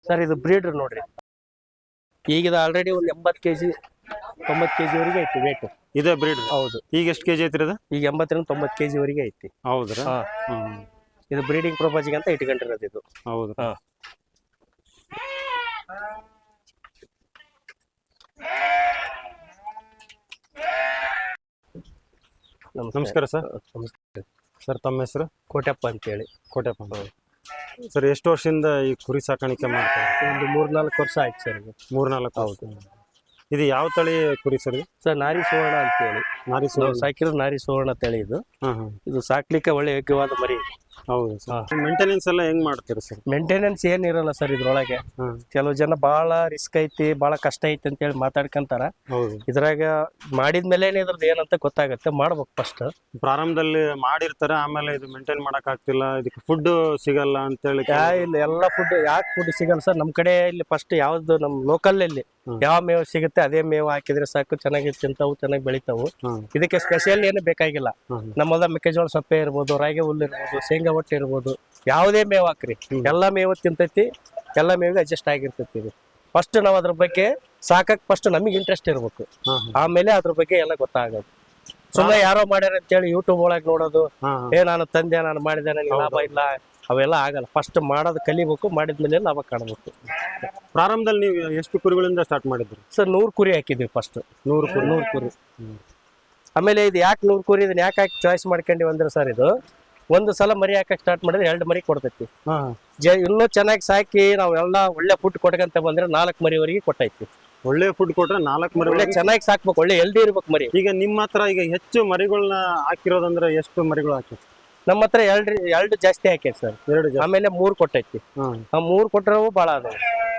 Sir ಇದು breeder ನೋಡ್ರಿ. ಈಗ ಇದು ಆಲ್ರೆಡಿ ಒಂದು 80 kg 90 kg ವರೆಗೆ ಐತಿ ವೇಟ್. ಇದೇ ಬ್ರೀಡ್? ಹೌದು. ಈಗ ಎಷ್ಟು ಕೆಜಿ ಐತ್ರಿ ಇದು? ಈಗ 80 ರಿಂದ 90 kg ವರೆಗೆ ಐತಿ. ಹೌದ್ರಾ? ಇದು ಬ್ರೀಡಿಂಗ್ ಪರ್ಪಸ್ಗೆ ಅಂತ ಇಟ್ಕೊಂಡಿರೋದು ಇದು. ಹೌದು. ನಮಸ್ಕಾರ ಸರ್. ಸರ್ ತಮ್ಮ ಹೆಸರು? ಕೋಟೆಪ್ಪ ಅಂತೇಳಿ. ಕೋಟೆಪ್ಪ. ಸರ್ ಎಷ್ಟು ವರ್ಷದಿಂದ ಈ ಕುರಿ ಸಾಕಾಣಿಕೆ ಮಾಡ್ತಾರೆ? ಒಂದು 3-4 ವರ್ಷ ಆಯ್ತು ಸರ್. 3-4. ಹೌದು. ಇದು ಯಾವ ತಳಿ ಕುರಿ ಸರ್? ಸರ್ ನಾರಿ ಸುವರ್ಣ ಅಂತೇಳಿ. ನಾರಿ ಸುವರ್ಣ ಸಾಕಿರೋ ನಾರಿ ಸುವರ್ಣ ತಳಿ ಇದು. ಇದು ಸಾಕ್ಲಿಕ್ಕೆ ಒಳ್ಳೆ ಯೋಗ್ಯವಾದ ಮರಿ. ಹೌದು. ಮೇಂಟೆನೆನ್ಸ್ ಎಲ್ಲ ಹೆಂಗ್ ಮಾಡ್ತೀರಿ ಸರ್? ಮೇಂಟೆನೆನ್ಸ್ ಏನಿರಲ್ಲ ಸರ್ ಇದ್ರೊಳಗೆ. ಕೆಲವು ಜನ ಬಹಳ ರಿಸ್ಕ್ ಐತಿ, ಬಹಳ ಕಷ್ಟ ಐತಿ ಅಂತ ಹೇಳಿ ಮಾತಾಡ್ಕೊಂತಾರ. ಇದ್ರಾಗ ಮಾಡಿದ್ಮೇಲೆ ಇದ್ರದ್ದು ಏನಂತ ಗೊತ್ತಾಗತ್ತೆ, ಮಾಡ್ಬೇಕು ಫಸ್ಟ್. ಪ್ರಾರಂಭದಲ್ಲಿ ಮಾಡಿರ್ತಾರೆ, ಆಮೇಲೆ ಇದು ಮೇಂಟೈನ್ ಮಾಡಕ್ ಆಗ್ತಿಲ್ಲ, ಇದಕ್ಕೆ ಫುಡ್ ಸಿಗಲ್ಲ ಅಂತೇಳಿ. ಇಲ್ಲ, ಎಲ್ಲ ಫುಡ್ ಯಾಕೆ ಫುಡ್ ಸಿಗಲ್ಲ ಸರ್? ನಮ್ ಕಡೆ ಇಲ್ಲಿ ಫಸ್ಟ್ ಯಾವ್ದು ನಮ್ ಲೋಕಲ್ ಅಲ್ಲಿ ಯಾವ ಮೇವು ಸಿಗುತ್ತೆ ಅದೇ ಮೇವು ಹಾಕಿದ್ರೆ ಸಾಕು, ಚೆನ್ನಾಗಿ ತಿಂತಾವು, ಚೆನ್ನಾಗಿ ಬೆಳಿತಾವು. ಇದಕ್ಕೆ ಸ್ಪೆಷಲ್ ಏನು ಬೇಕಾಗಿಲ್ಲ. ನಮ್ಮದ ಮೆಕ್ಕೆಜೋಳ ಸೊಪ್ಪೆ ಇರ್ಬೋದು, ರಾಗಿ ಹುಲ್ಲು ಇರ್ಬೋದು, ಶೇಂಗಾ ಒಟ್ಟು ಇರ್ಬೋದು, ಯಾವುದೇ ಮೇವು ಹಾಕ್ರಿ ಎಲ್ಲಾ ಮೇವು ತಿಂತೈತಿ, ಎಲ್ಲಾ ಮೇವಿಗೆ ಅಡ್ಜಸ್ಟ್ ಆಗಿರ್ತೈತಿ. ಇದು ಫಸ್ಟ್ ನಾವ್ ಅದ್ರ ಬಗ್ಗೆ ಸಾಕಕ್ ಫಸ್ಟ್ ನಮಗೆ ಇಂಟ್ರೆಸ್ಟ್ ಇರ್ಬೇಕು, ಆಮೇಲೆ ಅದ್ರ ಬಗ್ಗೆ ಎಲ್ಲ ಗೊತ್ತಾಗೋದು. ಸುಮ್ಮನೆ ಯಾರೋ ಮಾಡ್ಯಾರ ಅಂತೇಳಿ ಯೂಟ್ಯೂಬ್ ಒಳಗೆ ನೋಡೋದು, ನಾನು ತಂದೆ, ನಾನು ಮಾಡಿದೆ, ನನಗೆ ಲಾಭ ಇಲ್ಲ, ಅವೆಲ್ಲ ಆಗಲ್ಲ. ಫಸ್ಟ್ ಮಾಡೋದು ಕಲಿಬೇಕು, ಮಾಡಿದ್ಮೇಲೆ ಲಾಭ ಕಾಣಬೇಕು. ಪ್ರಾರಂಭದಲ್ಲಿ ನೀವು ಎಷ್ಟು ಕುರಿಗಳಿಂದ ಸ್ಟಾರ್ಟ್ ಮಾಡಿದ್ರಿ ಸರ್? 100 ಕುರಿ ಹಾಕಿದ್ವಿ ಫಸ್ಟ್. 100 ಕುರಿ. ಆಮೇಲೆ ಇದು ಯಾಕೆ 100 ಕುರಿ ಇದನ್ನ ಯಾಕೆ ಹಾಕಿ ಚಾಯ್ಸ್ ಮಾಡ್ಕೊಂಡಿವಿ ಅಂದ್ರೆ ಸರ್, ಇದು ಒಂದು ಸಲ ಮರಿ ಹಾಕಕ್ ಸ್ಟಾರ್ಟ್ ಮಾಡಿದ್ರೆ 2 ಮರಿ ಕೊಡ್ತೈತಿ. ಇನ್ನೂ ಚೆನ್ನಾಗಿ ಸಾಕಿ ನಾವೆಲ್ಲ ಒಳ್ಳೆ ಫುಡ್ ಕೊಟ್ಕಂತ ಬಂದ್ರೆ 4 ಮರಿವರೆಗೆ ಕೊಟ್ಟೈತಿ. ಒಳ್ಳೆ ಫುಡ್ ಕೊಟ್ರೆ 4 ಮರಿ. ಒಳ್ಳೆ ಚೆನ್ನಾಗಿ ಸಾಕ್ಬೇಕು, ಒಳ್ಳೆ ಹೆಲ್ದಿ ಇರ್ಬೇಕು ಮರಿ. ಈಗ ನಿಮ್ಮ ಹತ್ರ ಈಗ ಹೆಚ್ಚು ಮರಿಗಳನ್ನ ಹಾಕಿರೋದಂದ್ರೆ ಎಷ್ಟು ಮರಿಗಳು ಹಾಕಿ? ನಮ್ಮ ಹತ್ರ 2 ಜಾಸ್ತಿ ಹಾಕ್ಯಾರ ಸರ್. 2 ಆಮೇಲೆ 3 ಕೊಟ್ಟೈತಿ. 3 ಕೊಟ್ಟರವು ಬಾಳ ಅದ.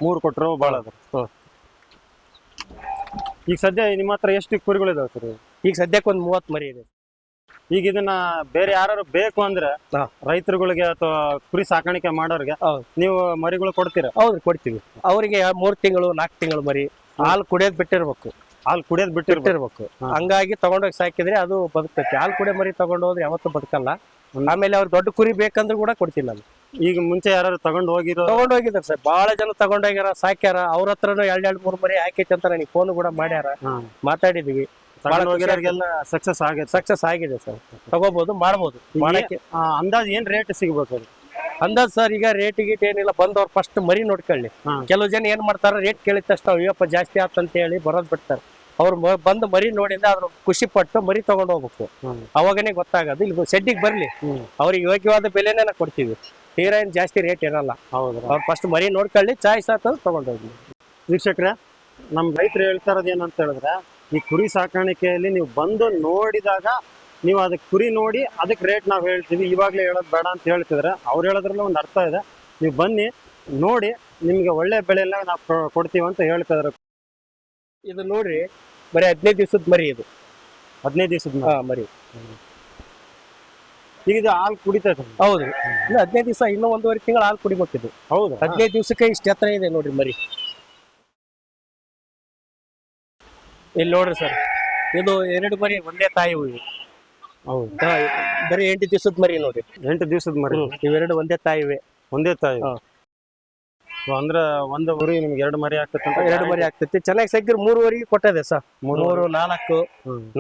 3 ಕೊಟ್ಟರು ಬಾಳ ಅದ. ಈಗ ಸದ್ಯ ನಿಮ್ಮ ಹತ್ರ ಎಷ್ಟು ಕುರಿಗಳು ಇದಾವೆ ಸರ್? ಈಗ ಸದ್ಯಕ್ಕೆ ಒಂದು 30 ಮರಿ ಇದೆ. ಈಗ ಇದನ್ನ ಬೇರೆ ಯಾರು ಬೇಕು ಅಂದ್ರೆ ರೈತರುಗಳಿಗೆ ಅಥವಾ ಕುರಿ ಸಾಕಾಣಿಕೆ ಮಾಡೋರಿಗೆ ನೀವು ಮರಿಗಳು ಕೊಡ್ತೀರಾ? ಹೌದು, ಕೊಡ್ತೀವಿ. ಅವರಿಗೆ 3 ತಿಂಗಳು 4 ತಿಂಗಳು ಮರಿ ಹಾಲು ಕುಡಿಯೋದ್ ಬಿಟ್ಟಿರ್ಬೇಕು. ಹಾಲು ಕುಡಿಯೋದ್ ಬಿಟ್ಟಿರ್ಬೇಕು. ಹಂಗಾಗಿ ತಗೊಂಡೋಗಿ ಸಾಕಿದ್ರೆ ಅದು ಬದುಕ್ತೈತಿ. ಹಾಲು ಕುಡಿಯೋ ಮರಿ ತಗೊಂಡೋದ್ರೆ ಯಾವತ್ತೂ ಬದುಕಲ್ಲ. ಆಮೇಲೆ ಅವ್ರು ದೊಡ್ಡ ಕುರಿ ಬೇಕಂದ್ರೆ ಕೂಡ ಕೊಡ್ತೀನಿ ನಾನು. ಈಗ ಮುಂಚೆ ಯಾರು ತಗೊಂಡೋಗಿದಾರೆ ಸರ್, ಬಹಳ ಜನ ತಗೊಂಡೋಗ್ಯಾರ, ಸಾಕ್ಯಾರ. ಅವ್ರ ಹತ್ರನು 2-3 ಮರಿ ಹಾಕೈತಿ ಅಂತ ನನಗೆ ಫೋನ್ ಕೂಡ ಮಾಡ್ಯಾರ, ಮಾತಾಡಿದ್ವಿ. ಸಕ್ಸಸ್ ಆಗಿದೆ ಸರ್. ತಗೋಬಹುದು, ಮಾಡ್ಬೋದು. ಅಂದಾಜ್ ಏನ್ ರೇಟ್ ಸಿಗ್ಬೋದು ಸರ್? ಅಂದಾಜ್ ಸರ್ ಈಗ ರೇಟ್ ಗೀಟ್ ಏನಿಲ್ಲ, ಬಂದವ್ರು ಫಸ್ಟ್ ಮರಿ ನೋಡ್ಕೊಳ್ಳಿ. ಕೆಲವು ಜನ ಏನ್ ಮಾಡ್ತಾರ, ರೇಟ್ ಕೇಳಿದ ತಕ್ಷಣ ಅಯ್ಯಪ್ಪ ಜಾಸ್ತಿ ಆತಂತ ಹೇಳಿ ಬರೋದ್ ಬಿಡ್ತಾರೆ. ಅವ್ರು ಬಂದು ಮರಿ ನೋಡಿಂದ ಅದ್ರ ಖುಷಿ ಪಟ್ಟು ಮರಿ ತಗೊಂಡ್ ಹೋಗ್ಬೇಕು. ಅವಾಗನೇ ಗೊತ್ತಾಗೋದು. ಇಲ್ಲಿ ಶೆಡ್ಡಿಗೆ ಬರ್ಲಿ, ಅವ್ರಿಗೆ ಯೋಗ್ಯವಾದ ಬೆಲೆನೇ ನಾವು ಕೊಡ್ತೀವಿ. ತೀರಾ ಏನ್ ಜಾಸ್ತಿ ರೇಟ್ ಇರಲ್ಲ. ಅವ್ರು ಫಸ್ಟ್ ಮರಿ ನೋಡ್ಕೊಳ್ಳಿ, ಚಾಯ್ಸ್ ಆತ ತಗೊಂಡೋಗ್ಲಿ. ವೀಕ್ಷಕ್ರೆ, ನಮ್ ರೈತರು ಹೇಳ್ತಾ ಇರೋದು ಏನಂತ ಹೇಳಿದ್ರೆ, ಈ ಕುರಿ ಸಾಕಾಣಿಕೆಯಲ್ಲಿ ನೀವು ಬಂದು ನೋಡಿದಾಗ ನೀವು ಅದಕ್ಕೆ ಕುರಿ ನೋಡಿ ಅದಕ್ಕೆ ರೇಟ್ ನಾವು ಹೇಳ್ತೀವಿ, ಇವಾಗಲೇ ಹೇಳೋದು ಬೇಡ ಅಂತ ಹೇಳ್ತಿದ್ರೆ, ಅವ್ರು ಹೇಳೋದ್ರಲ್ಲ ಒಂದು ಅರ್ಥ ಇದೆ. ನೀವು ಬನ್ನಿ ನೋಡಿ, ನಿಮ್ಗೆ ಒಳ್ಳೆ ಬೆಳೆಯನ್ನ ನಾವು ಕೊಡ್ತೀವಿ ಅಂತ ಹೇಳ್ತಾ ಇದಾರೆ. ಇದು ನೋಡ್ರಿ, ಬರೀ 15 ದಿವಸದ ಮರಿ. ಇದು 15 ದಿವಸದ ಮರಿ. ಈಗ ಇದು ಹಾಲು ಕುಡಿತೈತೆ? ಹೌದು, ಇನ್ನು 15 ದಿವಸ, ಇನ್ನೂ 1.5 ತಿಂಗಳು ಹಾಲು ಕುಡಿಬೇಕಿದು. ಹೌದು, 15 ದಿವಸಕ್ಕೆ ಇಷ್ಟ ಎತ್ತರ ಇದೆ ನೋಡ್ರಿ ಮರಿ. ಇಲ್ಲಿ ನೋಡ್ರಿ ಸರ್, ಇದು 2 ಮರಿ ಒಂದೇ ತಾಯಿ. ಹೌದು, ಬರೀ 8 ದಿವಸದ ಮರಿ ನೋಡಿ. 8 ದಿವಸದ ಮರಿ. ಇವೆರಡು ಒಂದೇ ತಾಯಿವೆ. ಒಂದೇ ತಾಯಿ. ಅಂದ್ರೆ ಒಂದು ಮರಿ ನಿಮ್ಗೆ 2 ಮರಿ ಆಗ್ತೈತಿ? 2 ಮರಿ ಆಗ್ತೈತಿ. ಚೆನ್ನಾಗಿ ಸಗ್ಗಿರ್ 3ವರೆಗೆ ಕೊಟ್ಟದೆ ಸರ್. 3,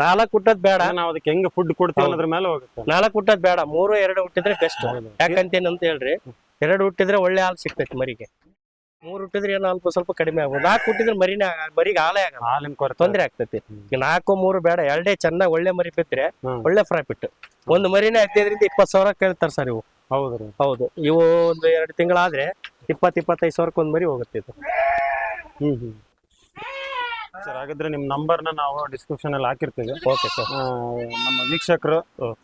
4 ಹುಟ್ಟದ್ ಬೇಡ. ನಾವು ಅದಕ್ಕೆ ಹೆಂಗ ಫುಡ್ ಕೊಡ್ತೀವಿ ಅನ್ನೋದ್ರ ಮೇಲೆ ಹೋಗುತ್ತೆ. 4 ಹುಟ್ಟದ್ ಬೇಡ, 3, 2 ಹುಟ್ಟಿದ್ರೆ ಬೆಸ್ಟ್. ಯಾಕಂತೇನಂತ ಹೇಳ್ರಿ, 2 ಹುಟ್ಟಿದ್ರೆ ಒಳ್ಳೆ ಹಾಲು ಸಿಗ್ತೈತಿ ಮರಿಗೆ. 3 ಹುಟ್ಟಿದ್ರೆ ಏನೋ ಸ್ವಲ್ಪ ಕಡಿಮೆ ಆಗ್ಬೋದು. 4 ಹುಟ್ಟಿದ್ರೆ ಮರಿಗೆ ಹಾಲೇ ಆಗಲ್ಲ, ಹಾಲಿನ ತೊಂದ್ರೆ ಆಗ್ತೈತಿ. 4, 3 ಬೇಡ, 2 ಚೆನ್ನಾಗಿ ಒಳ್ಳೆ ಮರಿ ಬಿದ್ರೆ ಒಳ್ಳೆ ಪ್ರಾಫಿಟ್. ಒಂದು ಮರಿನೇ 15 ರಿಂದ 20 ಸಾವಿರ ಕೇಳ್ತಾರ ಸರ್ ಇವು. ಹೌದು, ಇವು ಒಂದು 2 ತಿಂಗಳಾದ್ರೆ 20-25 ಸಾವಿರಕ್ಕೆ ಒಂದು ಮರಿ ಹೋಗುತ್ತೆ ಇದು. ಸರ್, ಹಾಗಾದ್ರೆ ನಿಮ್ ನಂಬರ್ನ ನಾವು ಡಿಸ್ಕ್ರಿಪ್ಷನ್ ಅಲ್ಲಿ ಹಾಕಿರ್ತೀವಿ. Okay sir. ನಮ್ಮ ವೀಕ್ಷಕರು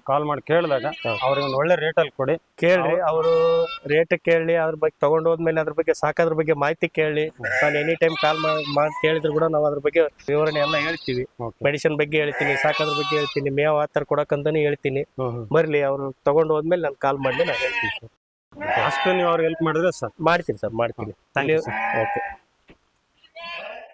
ಕಾಲ್ ಮಾಡಿ ಕೇಳಿದಾಗ ಅವ್ರಿಗೆ ಒಂದು ಒಳ್ಳೆ ರೇಟ್ ಅಲ್ಲಿ ಕೊಡಿ. ಕೇಳ್ರಿ, ಅವರು ರೇಟ್ ಕೇಳಿ, ಅದ್ರ ಬಗ್ಗೆ ತಗೊಂಡು ಹೋದ್ಮೇಲೆ ಅದ್ರ ಬಗ್ಗೆ ಸಾಕೋದ್ರ ಬಗ್ಗೆ ಮಾಹಿತಿ ಕೇಳಿ. ನಾನು ಎನಿ ಟೈಮ್ ಕಾಲ್ ಮಾಡಿ ಕೇಳಿದ್ರು ಕೂಡ ನಾವು ಅದ್ರ ಬಗ್ಗೆ ವಿವರಣೆ ಎಲ್ಲ ಹೇಳ್ತೀವಿ. ಮೆಡಿಸಿನ್ ಬಗ್ಗೆ ಹೇಳ್ತೀನಿ, ಸಾಕೋದ್ರ ಬಗ್ಗೆ ಹೇಳ್ತೀನಿ, ಮೇವ್ ಆ ಥರ ಕೊಡಕ್ಕಂತಾನೆ ಹೇಳ್ತೀನಿ. ಬರ್ಲಿ, ಅವ್ರು ತಗೊಂಡು ಹೋದ್ಮೇಲೆ ನಾನು ಕಾಲ್ ಮಾಡಿ ನಾನು ಹೇಳ್ತೀನಿ ಸರ್. ಅಷ್ಟು ನೀವು ಅವ್ರಿಗೆ ಹೆಲ್ಪ್ ಮಾಡಿದ್ರೆ ಸರ್? ಮಾಡ್ತೀನಿ ಸರ್, ಮಾಡ್ತೀನಿ. ಓಕೆ.